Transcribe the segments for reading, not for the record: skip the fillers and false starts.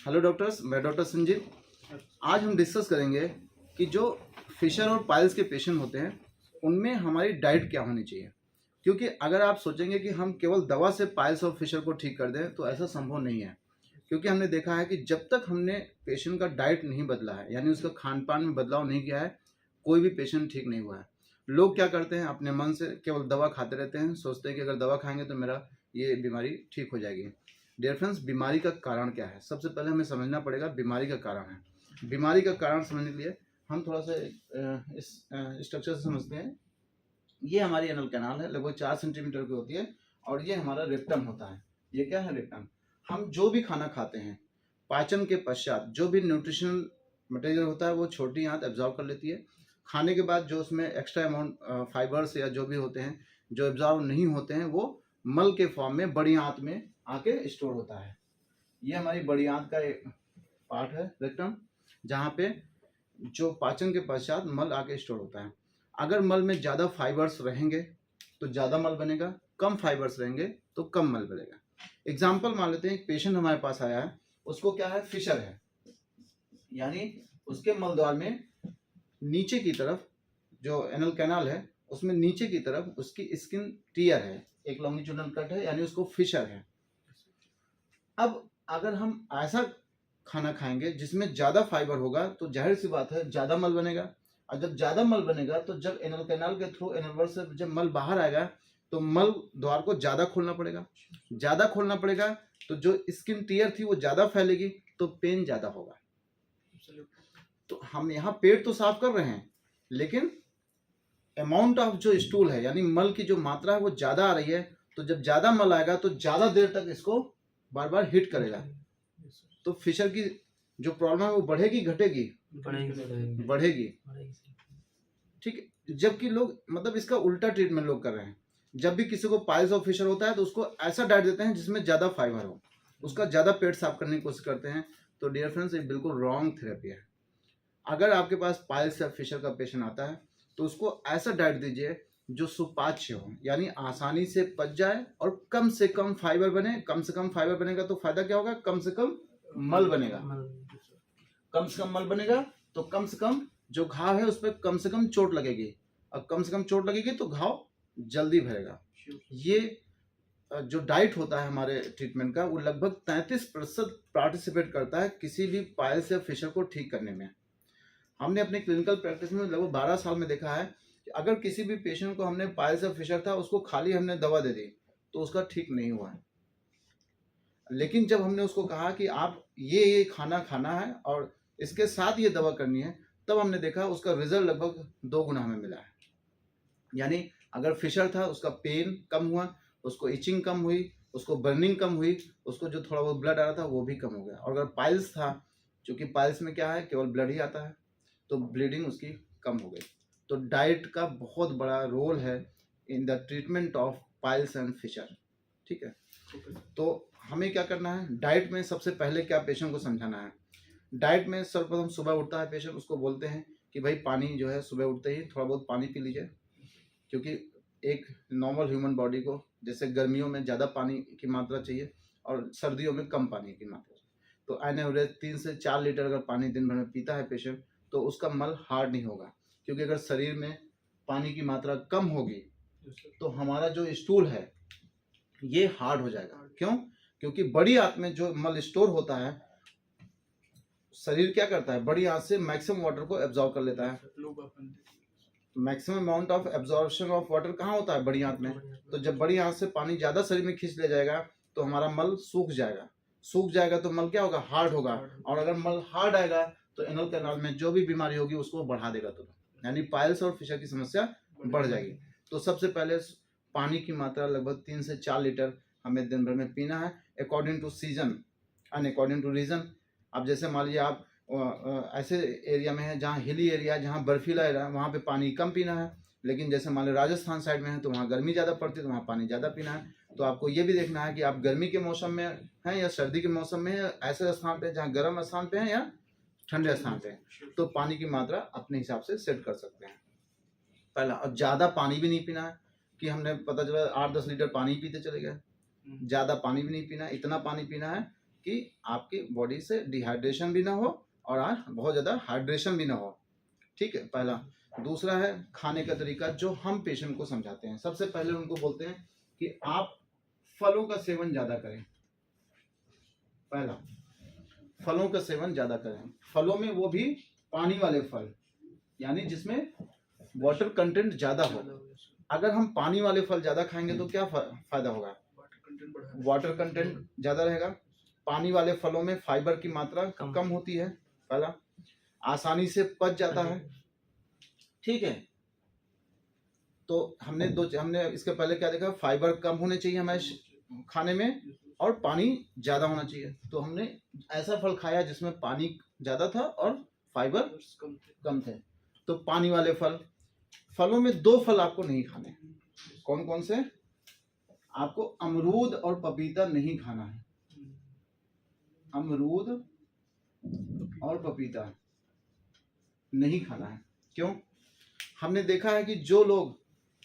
Hello doctors, मैं doctor Sanjeev. आज हम डिस्कस करेंगे कि जो फिशर और पाइल्स के पेशेंट होते हैं उनमें हमारी डाइट क्या होनी चाहिए। क्योंकि अगर आप सोचेंगे कि हम केवल दवा से पाइल्स और फिशर को ठीक कर दें तो ऐसा संभव नहीं है। क्योंकि हमने देखा है कि जब तक हमने पेशेंट का डाइट नहीं बदला है, यानी उसका खान पान में बदलाव नहीं किया है, कोई भी पेशेंट ठीक नहीं हुआ है। लोग क्या करते हैं, अपने मन से केवल दवा खाते रहते हैं, सोचते हैं कि अगर दवा खाएंगे तो मेरा ये बीमारी ठीक हो जाएगी। डियर फ्रेंड्स, बीमारी का कारण क्या है, सबसे पहले हमें समझना पड़ेगा बीमारी का कारण है। बीमारी का कारण समझने के लिए हम थोड़ा सा इस स्ट्रक्चर से समझते हैं। ये हमारी एनल कैनाल है, लगभग 4 सेंटीमीटर की होती है, और ये हमारा रेक्टम होता है। ये क्या है? रेक्टम। हम जो भी खाना खाते हैं, पाचन के पश्चात जो भी न्यूट्रिशनल मटेरियल होता है वो छोटी आंत एब्जॉर्व कर लेती है। खाने के बाद जो उसमें एक्स्ट्रा अमाउंट फाइबर्स या जो भी होते हैं जो एब्जॉर्व नहीं होते हैं, वो मल के फॉर्म में बड़ी आंत में आके स्टोर होता है। ये हमारी बड़ी आंत का एक पार्ट है, रेक्टम, जहाँ पे जो पाचन के पश्चात मल आके स्टोर होता है। अगर मल में ज़्यादा फाइबर्स रहेंगे तो ज़्यादा मल बनेगा, कम फाइबर्स रहेंगे तो कम मल बनेगा। एग्जाम्पल मान लेते हैं, एक पेशेंट हमारे पास आया है, उसको क्या है? फिशर है, यानी उसके मल द्वार में नीचे की तरफ जो एनल कैनाल है उसमें नीचे की तरफ उसकी स्किन टीयर है, एक लॉन्गिट्यूडनल कट है, यानी उसको फिशर है। अब अगर हम ऐसा खाना खाएंगे जिसमें ज़्यादा फाइबर होगा तो जाहिर सी बात है ज़्यादा मल बनेगा, और जब ज़्यादा मल बनेगा तो जब एनल कैनाल के थ्रू एनल से जब मल बाहर आएगा तो मल द्वार को ज़्यादा खोलना पड़ेगा। ज़्यादा खोलना पड़ेगा तो जो स्किन टीयर थी वो ज़्यादा फैलेगी, तो पेन ज़्यादा होगा। तो हम यहाँ पेट तो साफ कर रहे हैं, लेकिन अमाउंट ऑफ जो स्टूल है, यानी मल की जो मात्रा है वो ज़्यादा आ रही है। तो जब ज़्यादा मल आएगा तो ज़्यादा देर तक इसको बार बार हिट करेगा, तो फिशर की जो प्रॉब्लम है वो बढ़ेगी घटेगी? बढ़ेगी। ठीक है, जबकि लोग मतलब इसका उल्टा ट्रीटमेंट लोग कर रहे हैं। जब भी किसी को पाइल्स और फिशर होता है तो उसको ऐसा डाइट देते हैं जिसमें ज़्यादा फाइबर हो, उसका ज़्यादा पेट साफ करने की कोशिश करते हैं। तो डियर फ्रेंड्स, ये बिल्कुल रॉन्ग थेरेपी है। अगर आपके पास पाइल्स या फिशर का पेशेंट आता है तो उसको ऐसा डाइट दीजिए जो सुपाच्य हो, यानी आसानी से पच जाए और कम से कम फाइबर बने। कम से कम फाइबर बनेगा तो फायदा क्या होगा? कम से कम मल बनेगा। कम से कम मल बनेगा तो कम से कम जो घाव है उस पर कम से कम चोट लगेगी, और कम से कम चोट लगेगी तो घाव जल्दी भरेगा। ये जो डाइट होता है हमारे ट्रीटमेंट का, वो लगभग 33% पार्टिसिपेट करता है किसी भी पाइल्स या फिशर को ठीक करने में। हमने अपने क्लिनिकल प्रैक्टिस में लगभग 12 साल में देखा है कि अगर किसी भी पेशेंट को हमने पाइल्स या फिशर था उसको खाली हमने दवा दे दी तो उसका ठीक नहीं हुआ है। लेकिन जब हमने उसको कहा कि आप ये खाना खाना है और इसके साथ ये दवा करनी है, तब हमने देखा उसका रिजल्ट लगभग 2 गुना हमें मिला है। यानी अगर फिशर था उसका पेन कम हुआ, उसको इचिंग कम हुई, उसको बर्निंग कम हुई, उसको जो थोड़ा बहुत ब्लड आ रहा था वो भी कम हो गया। और अगर पाइल्स था, क्योंकि पाइल्स में क्या है, केवल ब्लड ही आता है, तो ब्लीडिंग उसकी कम हो गई। तो डाइट का बहुत बड़ा रोल है in the treatment of piles and fissure. ठीक है, तो हमें क्या करना है? डाइट में सबसे पहले क्या पेशेंट को समझाना है? डाइट में सर्वप्रथम सुबह उठता है पेशेंट, उसको बोलते हैं कि भाई पानी जो है सुबह उठते ही थोड़ा बहुत पानी पी लीजिए। क्योंकि एक नॉर्मल ह्यूमन बॉडी को जैसे गर्मियों में ज़्यादा पानी की मात्रा चाहिए और सर्दियों में कम पानी की मात्रा चाहिए। तो एन एवरेज 3 से 4 लीटर अगर पानी दिन भर में पीता है पेशेंट तो उसका मल हार्ड नहीं होगा। क्योंकि अगर शरीर में पानी की मात्रा कम होगी तो हमारा जो स्टूल है ये हार्ड हो जाएगा। क्यों? क्योंकि बड़ी आंत में जो मल स्टोर होता है, शरीर क्या करता है? बड़ी आंत से मैक्सिमम वाटर को एब्जॉर्ब कर लेता है। Maximum amount of absorption of water कहाँ होता है? बड़ी आंत में। तो जब बड़ी आंत से पानी ज़्यादा शरीर में खींच लिया जाएगा तो हमारा मल सूख जाएगा। सूख जाएगा तो मल क्या होगा? हार्ड होगा। और अगर मल हार्ड आएगा तो एनल कैनाल में जो भी बीमारी होगी उसको बढ़ा देगा तुरंत, यानी पाइल्स और फिशर की समस्या बढ़ जाएगी। तो सबसे पहले पानी की मात्रा लगभग 3 से 4 लीटर हमें दिन भर में पीना है, according to season and according to region. अब जैसे मान लीजिए आप ऐसे एरिया में है जहाँ हिली एरिया, जहाँ बर्फीला एरिया, वहाँ पे पानी कम पीना है। लेकिन जैसे मान लो राजस्थान साइड में है तो वहाँ गर्मी ज़्यादा पड़ती है तो वहाँ पानी ज़्यादा पीना है। तो आपको ये भी देखना है कि आप गर्मी के मौसम में हैं या सर्दी के मौसम में है, ऐसे स्थान पे जहाँ गर्म स्थान पे हैं या ठंडे स्थान पे, तो पानी की मात्रा अपने हिसाब से सेट कर सकते हैं पहला। और ज़्यादा पानी भी नहीं पीना है कि हमने पता चला 8-10 लीटर पानी पीते चले गए। ज़्यादा पानी भी नहीं पीना है, इतना पानी पीना है कि आपकी बॉडी से डिहाइड्रेशन भी ना हो और आज बहुत ज़्यादा हाइड्रेशन भी ना हो। ठीक है, पहला। दूसरा है खाने का तरीका, जो हम पेशेंट को समझाते हैं। सबसे पहले उनको बोलते हैं कि आप फलों का सेवन ज़्यादा करें। पहला, फलों का सेवन ज़्यादा करें। फलों में वो भी पानी वाले फल, यानी जिसमें वाटर कंटेंट ज़्यादा हो। अगर हम पानी वाले फल ज़्यादा खाएंगे तो क्या फ़ायदा होगा? वाटर कंटेंट ज़्यादा रहेगा। पानी वाले फलों में फाइबर की मात्रा कम होती है। पहला, आसानी से पच जाता है। ठीक है, तो हमने इसके पहले क्या देखा? फाइबर कम होने चाहिए हमारे खाने में और पानी ज़्यादा होना चाहिए। तो हमने ऐसा फल खाया जिसमें पानी ज़्यादा था और फाइबर कम थे। तो पानी वाले फल। फलों में 2 फल आपको नहीं खाने। कौन कौन से? आपको अमरूद और पपीता नहीं खाना है। अमरूद और पपीता नहीं खाना है। क्यों? हमने देखा है कि जो लोग,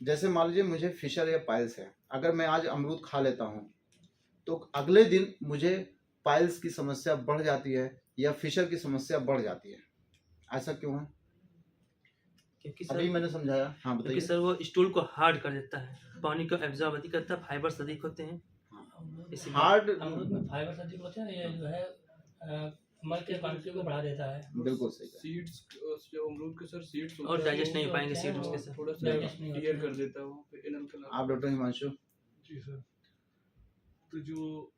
जैसे मान लीजिए मुझे फिशर या पाइल्स है, अगर मैं आज अमरूद खा लेता हूँ तो अगले दिन मुझे पाइल्स की समस्या बढ़ जाती है या फिशर की समस्या बढ़ जाती है। ऐसा क्यों है? क्योंकि अभी मैंने समझाया। हाँ बताइए। क्योंकि सर वो स्टूल को हार्ड कर देता है, पानी को एब्जॉर्ब अधिक करता है, फाइबर्स अधिक होते हैं। हार्ड, अमरूद में फाइबर अधिक होते हैं, ये जो है मल के क्वांटिटी को बढ़ा देता है। बिल्कुल सही है। सीड्स जो अमरूद के सर सीड्स और डाइजेस्ट नहीं हो पाएंगे सीड उसके साथ। थोड़ा सा क्लियर कर देता है वहाँ पे इनल का। आप डॉक्टर हिमांशु? जी सर, तो जो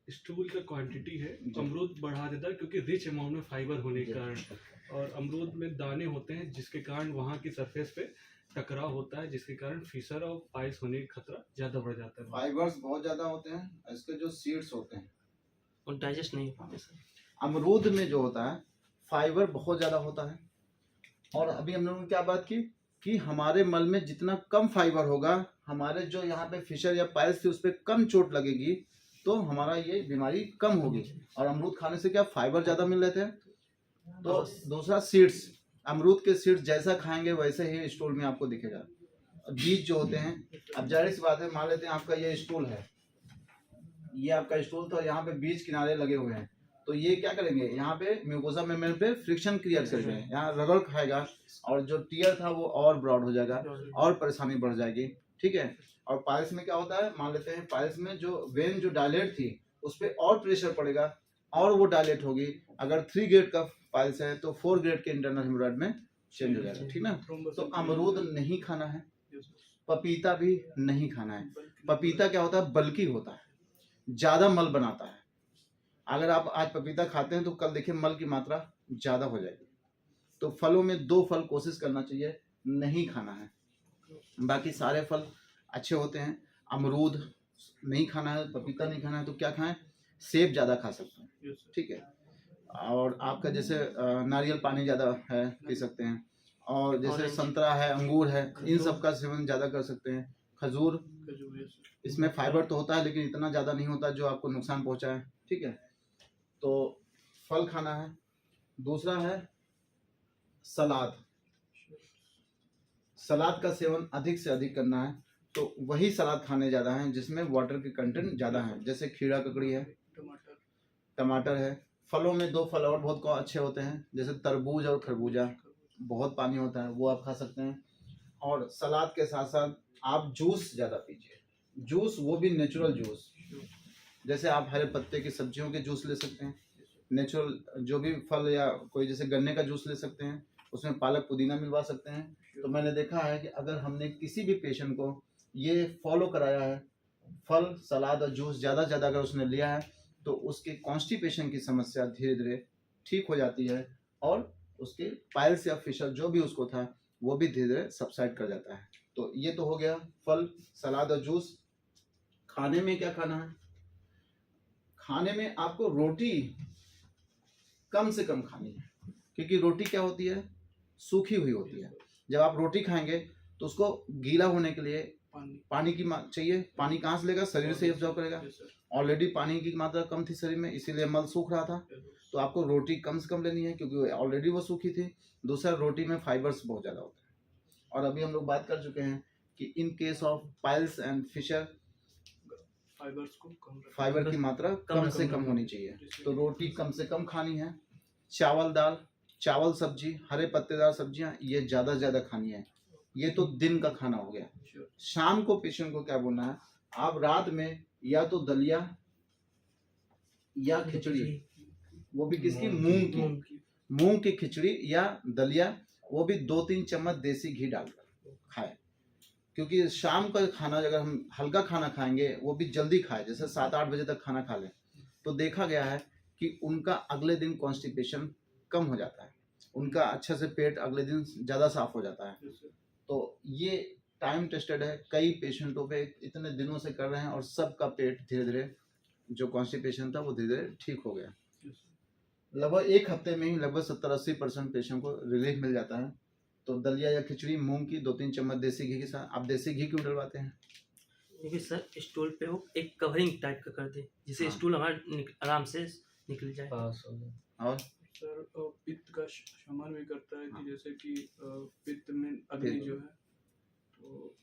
स्टूल का क्वांटिटी है अमरूद बढ़ा देता है क्योंकि रिच अमाउंट में फाइबर होने के कारण, और अमरूद में दाने होते हैं जिसके कारण वहाँ की सरफेस पे टकराव होता है, जिसके कारण फिशर और पाइल्स होने का खतरा ज़्यादा बढ़ जाता है। फाइबर्स बहुत ज़्यादा होते हैं, इसके जो सीड्स होते हैं और डाइजेस्ट नहीं हो पाते सर। अमरूद में जो होता है फाइबर बहुत ज़्यादा होता है। और अभी हम लोगों ने क्या बात की कि हमारे मल में जितना कम फाइबर होगा, हमारे जो यहाँ पे फिशर या पाइल्स थी उस पर कम चोट लगेगी, तो हमारा ये बीमारी कम होगी। और अमरूद खाने से क्या फाइबर ज़्यादा मिल रहे थे। तो दूसरा सीड्स, अमरूद के सीड्स जैसा खाएंगे वैसे ही स्टूल में आपको दिखेगा। बीज जो होते हैं, अब जाहिर सी बात है, मान लेते हैं आपका ये स्टूल है, ये आपका स्टूल था और यहाँ पे बीज किनारे लगे हुए हैं, तो ये क्या करेंगे? यहाँ पे म्यूकोसा मेम्ब्रेन पे फ्रिक्शन क्रिएट करेंगे, यहाँ रगड़ खाएगा और जो टीयर था वो और ब्रॉड हो जाएगा और परेशानी बढ़ जाएगी। ठीक है। और पाइल्स में क्या होता है? मान लेते हैं पाइल्स में जो वेन जो डायलेट थी उस पर और प्रेशर पड़ेगा और वो डायलेट होगी। अगर 3 ग्रेड का पाइल्स है तो 4 ग्रेड के इंटरनल हेमोरेज में चेंज हो जाएगा। ठीक ना। तो अमरूद नहीं खाना है, पपीता भी नहीं खाना है। पपीता क्या होता है? बल्कि होता है, ज़्यादा मल बनाता है। अगर आप आज पपीता खाते हैं तो कल देखिए मल की मात्रा ज़्यादा हो जाएगी। तो फलों में 2 फल कोशिश करना चाहिए नहीं खाना है, बाकी सारे फल अच्छे होते हैं। अमरूद नहीं खाना है, पपीता नहीं खाना है, तो क्या खाएं? सेब ज़्यादा खा सकते हैं। ठीक है। और आपका जैसे नारियल पानी ज़्यादा है पी सकते हैं, और जैसे संतरा है, अंगूर है, इन सब का सेवन ज़्यादा कर सकते हैं। खजूर, इसमें फाइबर तो होता है लेकिन इतना ज़्यादा नहीं होता जो आपको नुकसान पहुंचाए। ठीक है। तो फल खाना है। दूसरा है सलाद। सलाद का सेवन अधिक से अधिक करना है। तो वही सलाद खाने ज़्यादा हैं जिसमें वाटर की कंटेंट ज़्यादा है, जैसे खीरा ककड़ी है, टमाटर है। फलों में 2 फल और बहुत अच्छे होते हैं, जैसे तरबूज और खरबूजा, बहुत पानी होता है, वो आप खा सकते हैं। और सलाद के साथ साथ आप जूस ज़्यादा पीजिए। जूस, वो भी नेचुरल जूस, जैसे आप हरे पत्ते की सब्जियों के जूस ले सकते हैं, नेचुरल जो भी फल, या कोई जैसे गन्ने का जूस ले सकते हैं, उसमें पालक पुदीना मिलवा सकते हैं। तो मैंने देखा है कि अगर हमने किसी भी पेशेंट को ये फॉलो कराया है, फल, सलाद और जूस ज़्यादा से ज़्यादा अगर उसने लिया है, तो उसके कॉन्स्टिपेशन की समस्या धीरे धीरे ठीक हो जाती है और उसके पाइल्स या फिशर जो भी उसको था वो भी धीरे धीरे सबसाइड कर जाता है। तो ये तो हो गया फल, सलाद और जूस। खाने में क्या खाना है? खाने में आपको रोटी कम से कम खानी है, क्योंकि रोटी क्या होती है? सूखी हुई होती है। जब आप रोटी खाएंगे तो उसको गीला होने के लिए पानी की चाहिए। पानी कहाँ से लेगा? शरीर से एब्जॉर्ब करेगा। ऑलरेडी पानी की मात्रा कम थी शरीर में, इसीलिए मल सूख रहा था। तो आपको रोटी कम से कम लेनी है क्योंकि ऑलरेडी वो सूखी थी। दूसरा, रोटी में फाइबर्स बहुत ज़्यादा होते हैं। और अभी हम लोग बात कर चुके हैं कि in case of piles and fissure, fibres को कम रखें। फाइबर की मात्रा कम से कम होनी चाहिए। तो रोटी कम से कम खानी है, चावल दाल, चावल सब्जी, हरे पत्तेदार सब्जियां ये ज़्यादा से ज़्यादा खानी है। ये तो दिन का खाना हो गया। Sure. शाम को पेशेंट को क्या बोलना है, आप रात में या तो दलिया या खिचड़ी, वो भी किसकी, मूंग की, मूंग की खिचड़ी या दलिया, वो भी 2-3 चम्मच देसी घी डालकर खाएं। क्योंकि शाम का खाना अगर हम हल्का खाना खाएंगे, वो भी जल्दी खाएं, जैसे 7-8 बजे तक खाना खा लें, तो देखा गया है कि उनका अगले दिन कॉन्स्टिपेशन कम हो जाता है, उनका अच्छे से पेट अगले दिन ज़्यादा साफ हो जाता है। Yes, sir. तो ये टाइम टेस्टेड है, कई पेशेंटों पे इतने दिनों से कर रहे हैं और सबका पेट धीरे धीरे जो कॉन्स्टिपेशन था वो धीरे धीरे ठीक हो गया। Yes, sir. लगभग 1 हफ्ते में ही लगभग 70-80% पेशेंट को रिलीफ मिल जाता है। तो दलिया या खिचड़ी मूंग की 2-3 चम्मच देसी घी के साथ। आप देसी घी क्यों डलवाते हैं? क्योंकि सर स्टूल पे वो एक कवरिंग टाइप का कर दे, जिससे हाँ। स्टूल हमारा आराम से निकल जाए। और सर पित्त का शमन भी करता है कि जैसे कि पित्त में अग्नि पित्त। जो है तो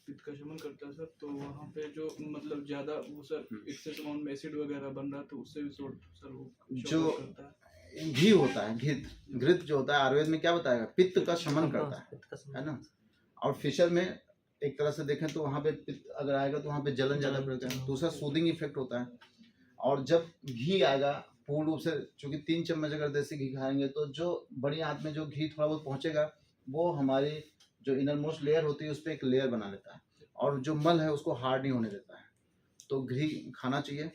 पित्त का शमन करता है सर। तो वहाँ पे जो मतलब ज़्यादा वो सर एक्सेस अमाउंट में एसिड वगैरह बन रहा है तो उससे भी सर वो जो शमन करता है। घी होता है, घृत जो होता है, आयुर्वेद में क्या बताएगा, पित्त का शमन करता है ना। और फिशर में एक तरह से देखें तो वहाँ पे पित्त अगर आएगा तो वहाँ पे जलन ज़्यादा पड़ता है, दूसरा सूदिंग इफेक्ट होता है। और जब घी आएगा पूर्ण रूप से, चूँकि 3 चम्मच अगर देसी घी खाएंगे तो जो बड़ी आंत में जो घी थोड़ा बहुत पहुँचेगा वो हमारी जो इनर मोस्ट लेयर होती है उस पर एक लेयर बना लेता है और जो मल है उसको हार्ड नहीं होने देता है। तो घी खाना चाहिए।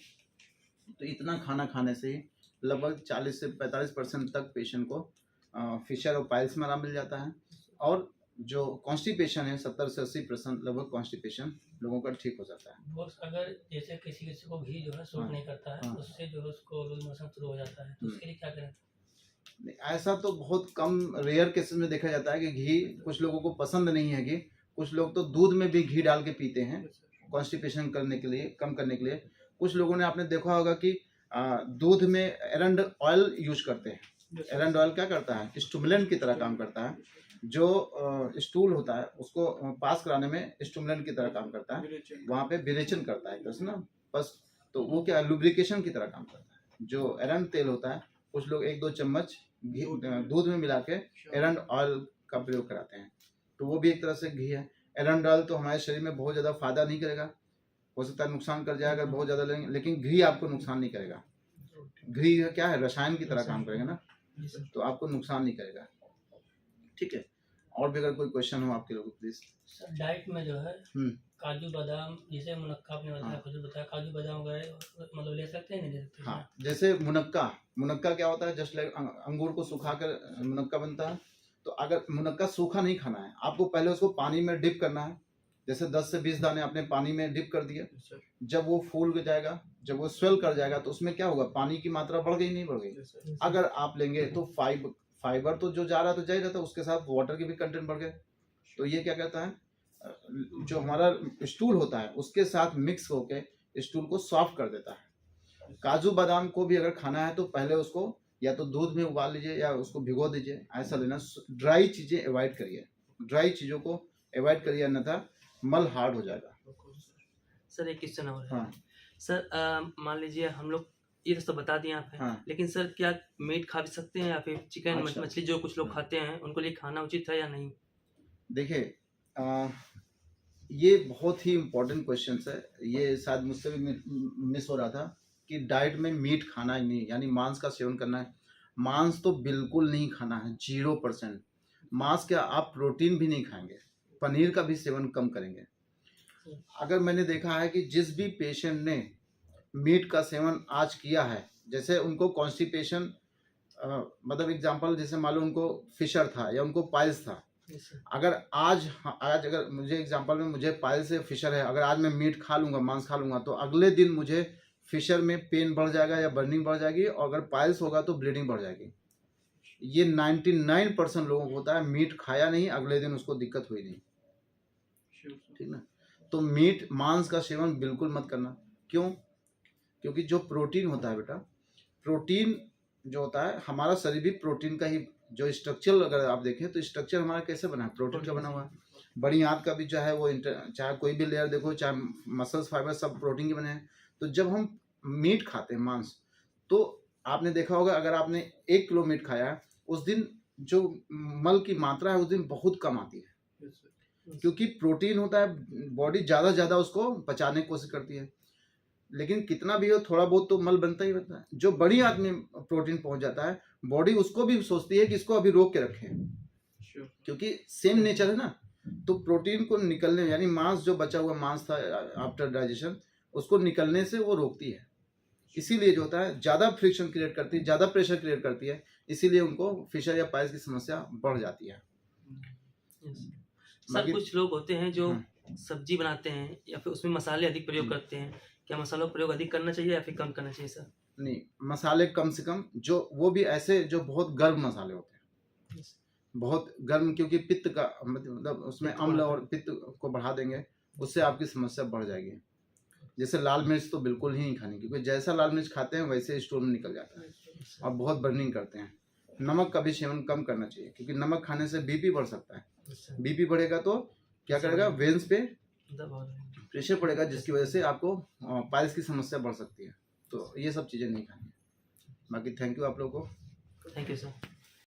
तो इतना खाना खाने से ही लगभग 40 से 45% तक पेशेंट को फिशर और पाइल्स में आराम मिल जाता है। और जो कॉन्स्टिपेशन है 70 से 80% लगभग कॉन्स्टिपेशन लोगों का ठीक हो जाता है। बॉस अगर जैसे किसी किसी को घी जो है सूट हाँ, नहीं करता है, हाँ। उससे जो है उसको लूज मोशन शुरू हो जाता है, तो उसके लिए क्या करें? नहीं, ऐसा तो बहुत कम रेयर केसेस में देखा जाता है कि घी कुछ लोगों को पसंद नहीं है। घी कुछ लोग तो दूध में भी घी डाल के पीते हैं कॉन्स्टिपेशन करने के लिए, कम करने के लिए। कुछ लोगों ने आपने देखा होगा कि दूध में एरंड ऑयल यूज करते हैं। एरंड ऑयल क्या करता है, स्टिमुलेंट की तरह काम करता है। जो स्टूल होता है उसको पास कराने में स्टिमुलेंट की तरह काम करता है, वहाँ पे विरेचन करता है ना बस। तो वो क्या लुब्रिकेशन की तरह काम करता है। जो एरंड तेल होता है कुछ लोग 1-2 चम्मच घी दूध में मिला के एरंड ऑयल का प्रयोग कराते हैं, तो वो भी एक तरह से घी है। एरंड ऑयल तो हमारे शरीर में बहुत ज़्यादा फायदा नहीं करेगा, हो सकता है नुकसान कर जाएगा बहुत ज़्यादा लेंगे, लेकिन घी आपको नुकसान नहीं करेगा। घी क्या है, रसायन की तरह काम करेगा ना, तो आपको नुकसान नहीं करेगा। ठीक है। और भी अगर कोई क्वेश्चन हो आपके लोगों प्लीज। सर डाइट में जो है हम्म। काजू बादाम, जैसे मुनक्का आपने बताया, हाँ। खजूर बताया, काजू बादाम वगैरह मतलब ले सकते हैं, नहीं ले सकते? हाँ, जैसे मुनक्का क्या होता है, जस्ट लाइक अंगूर को सुखा कर मुनक्का बनता है। तो अगर मुनक्का सूखा नहीं खाना है, आपको पहले उसको पानी में डिप करना है। जैसे 10 से 20 दाने आपने पानी में डिप कर दिए, जब वो फूल जाएगा, जब वो स्वेल कर जाएगा, तो उसमें क्या होगा, पानी की मात्रा बढ़ गई नहीं बढ़ गई। अगर आप लेंगे तो फाइबर तो जो जा रहा तो जा ही रहता, उसके साथ वाटर के भी कंटेंट बढ़ गए। तो ये क्या कहता है, जो हमारा स्टूल होता है उसके साथ मिक्स होके स्टूल को सॉफ्ट कर देता है। काजू बादाम को भी अगर खाना है तो पहले उसको या तो दूध में उबाल लीजिए या उसको भिगो दीजिए, ऐसा लेना। ड्राई चीज़ें अवॉइड करिए, ड्राई चीज़ों को अवॉइड करिए, अन्यथा मल हार्ड हो जाएगा। सर एक क्वेश्चन और है। हाँ सर मान लीजिए हम लोग ये तो बता दिए आप हैं, हाँ। लेकिन सर क्या मीट खा भी सकते हैं या फिर चिकन अच्छा। मछली जो कुछ लोग खाते हैं उनको लिए खाना उचित है या नहीं? देखिए ये बहुत ही इम्पोर्टेंट क्वेश्चन है। ये शायद मुझसे भी मिस हो रहा था कि डाइट में मीट खाना ही नहीं, यानी मांस का सेवन करना है। मांस तो बिल्कुल नहीं खाना है, 0%। मांस क्या, आप प्रोटीन भी नहीं खाएंगे, पनीर का भी सेवन कम करेंगे। अगर मैंने देखा है कि जिस भी पेशेंट ने मीट का सेवन आज किया है, जैसे उनको कॉन्स्टिपेशन मतलब एग्जांपल, जैसे मान लो उनको फिशर था या उनको पाइल्स था, अगर आज अगर मुझे एग्जांपल में मुझे पाइल्स या फिशर है, अगर आज मैं मीट खा लूँगा, मांस खा लूँगा, तो अगले दिन मुझे फिशर में पेन बढ़ जाएगा या बर्निंग बढ़ जाएगी, और अगर पाइल्स होगा तो ब्लीडिंग बढ़ जाएगी। ये 99% लोगों को होता है, मीट खाया नहीं, अगले दिन उसको दिक्कत हुई नहीं। ठीक ना। तो मीट मांस का सेवन बिल्कुल मत करना। क्यों? क्योंकि जो प्रोटीन होता है बेटा, प्रोटीन जो होता है, हमारा शरीर भी प्रोटीन का ही, जो स्ट्रक्चर अगर आप देखें तो स्ट्रक्चर हमारा कैसे बना है, प्रोटीन का बना हुआ है। बड़ी आंत का भी जो है वो चाहे कोई भी लेयर देखो, चाहे मसल्स फाइबर सब प्रोटीन के बने हैं। तो जब हम मीट खाते हैं, मांस, तो आपने देखा होगा अगर आपने 1 किलो मीट खाया है, उस दिन जो मल की मात्रा है उस दिन बहुत कम आती है, Yes, sir. क्योंकि प्रोटीन होता है, बॉडी ज़्यादा से ज़्यादा उसको पचाने की कोशिश करती है। लेकिन कितना भी हो थोड़ा बहुत तो मल बनता ही बनता है। जो बड़ी आंत में प्रोटीन पहुंच जाता है, बॉडी उसको भी सोचती है कि इसको अभी रोक के रखें, Sure. क्योंकि सेम नेचर है ना। तो प्रोटीन को निकलने, यानी मांस जो बचा हुआ मांस था आफ्टर डाइजेशन, उसको निकलने से वो रोकती है। इसीलिए जो होता है ज़्यादा फ्रिक्शन क्रिएट करती है, ज़्यादा प्रेशर क्रिएट करती है, इसीलिए उनको फिशर या पाइल्स की समस्या बढ़ जाती है। Yes. सर बाकी- कुछ लोग होते हैं जो हाँ। सब्जी बनाते हैं या फिर उसमें मसाले अधिक प्रयोग करते हैं, क्या मसालों का प्रयोग अधिक करना चाहिए या फिर कम करना चाहिए सर? नहीं, मसाले कम से कम, जो वो भी ऐसे जो बहुत गर्म मसाले होते हैं, Yes. बहुत गर्म, क्योंकि पित्त का मतलब उसमें पित्त अम्ल बढ़ाता और पित्त को बढ़ा देंगे, उससे आपकी समस्या बढ़ जाएगी। जैसे लाल मिर्च तो बिल्कुल ही नहीं खानी, क्योंकि जैसा लाल मिर्च खाते हैं वैसे स्टोन में निकल जाता है और बहुत बर्निंग करते हैं। नमक का भी सेवन कम करना चाहिए, क्योंकि नमक खाने से बीपी बढ़ सकता है। अच्छा, बीपी बढ़ेगा तो क्या करेगा, वेन्स पे दबाव रहेगा। प्रेशर पड़ेगा, जिसकी वजह से आपको पाइल्स की समस्या बढ़ सकती है। तो ये सब चीज़ें नहीं खानी है। बाकी थैंक यू आप लोगों को। Thank you sir.